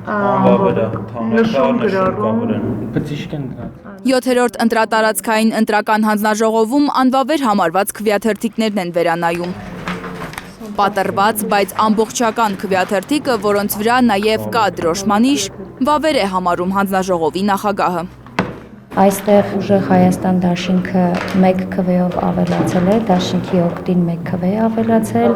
նշում գրառում։ 7-րդ ընտրատարածքային ընտրական հանձնաժողովում անվավեր համարված քվեաթերթիկներն են վերանայում։ Պատռված, բայց ամբողջական քվեաթերթիկը, որոնց վրա նաև կա դրոշմանիշ, վավեր է համարում հանձնաժողովի նախագահը։ Այստեղ ուժեղ Հայաստան դաշինքը 1 քվեով ավելացել է, դաշինքի օգտին 1 քվե է ավելացել,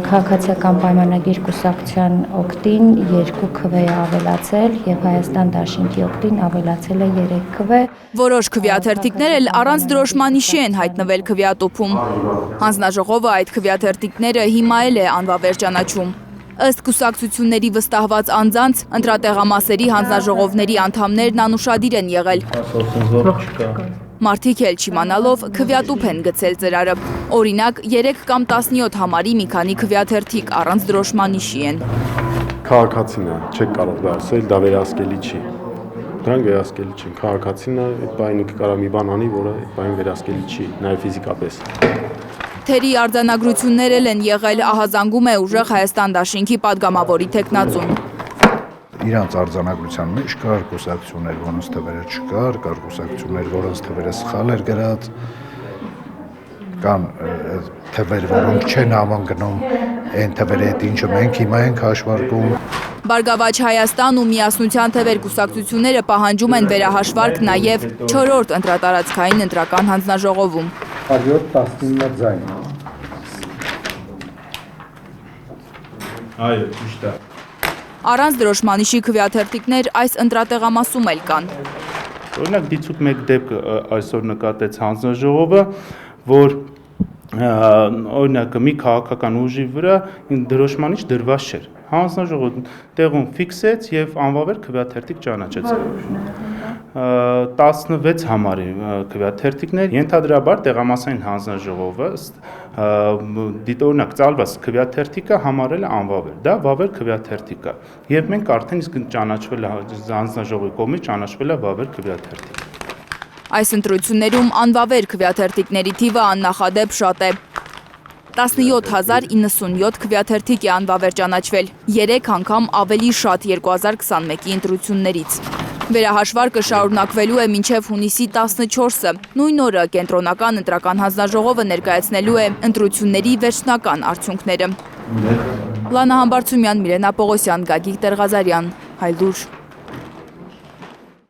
քաղաքացիական պայմանագիր կուսակցության օգտին 2 քվե է ավելացել և Հայաստան դաշինքի օգտին ավելացել է 3 քվե։ Որոշ քվեաթերթիկներ էլ առանց դրոշմանիշի են հայտնվել քվեատուփում։ Հանձնաժողովը այդ քվեաթերթիկները հիմա էլ է անվավեր ճանաչում։ Ըստ կուսակցությունների վստահված անձանց, ընտրատեղամասերի հանձնաժողովների անդամներն անուշադիր են եղել։ Մարդիկ էլ չիմանալով քվեատուփ են գցել ծրարը։ Օրինակ 3 կամ 17 համարի մի քանի քվեաթերթիկ առանց դրոշմանիշի են։ Քաղաքացին է, չեք կարող դա ասել, դա վերահսկելի չի։ Դրանք վերահսկելի չեն։ Քաղաքացին է, այդ բանը կարա մի բան անի, որը այդ բանը վերահսկելի չի, նաև ֆիզիկապես։ Թերի արձանագրություններ են եղել, ահազանգում է ուժեղ Հայաստան դաշինքի падգամավորի թեկնածուն։ Իրանց արձանագրության մեջ կար կուսակցություններ, որոնց թվերը չկար, կար կուսակցություններ, որոնց թվերը սխալ էր գրած, կան թվեր, որոնք չեն համընկնում այն թվերի հետ, ինչը մենք հիմա ենք հաշվարկում։ Բարգավաճ Հայաստան ու Միասնության թվեր կուսակցությունները պահանջում են վերահաշվարկ նաև 4-րդ ընտրատարածքային ընտրական հանձնաժողովում։ 119 ձայն։ Այո, ճիշտ է։ Առանց դրոշմանիշի քվեաթերթիկներ այս ընտրատեղամասում էլ կան։ Օրինակ դիցուկ մեկ դեպք այսօր նկատեց հանձնաժողովը, որ օրինակ մի քաղաքական ուժի վրա դրոշմանիշ դրված չէր։ Հանձնաժողովը տեղում ֆիքսեց եւ անվավեր քվեաթերթիկ ճանաչեց։ 16 համարի քվեաթերթիկներ, ենթադրաբար տեղամասային հանձնաժողովը օրինակ ծալված քվեաթերթիկը համարել է անվավեր, դա վավեր քվեաթերթիկ է։ Եվ մենք արդեն իսկ ճանաչվել է հանձնաժողովի կողմից ճանաչվել է վավեր քվեաթերթիկ։ Այս ընտրություններում անվավեր քվեաթերթիկների թիվը աննախադեպ շատ է։ 17097 քվեաթերթիկ է անվավեր ճանաչվել, 3 անգամ ավելի շատ 2021-ի ընտրություններից։ Վերահաշվարկը շարունակվելու է մինչև հունիսի 14-ը։ Նույն օրը կենտրոնական ընտրական հանձնաժողովը ներկայացնելու է ընտրությունների վերջնական արդյունքները։ Լանա Համբարձումյան, Միլենա Պողոսյան, Գագիկ Տերղազարյան, Հայլուր։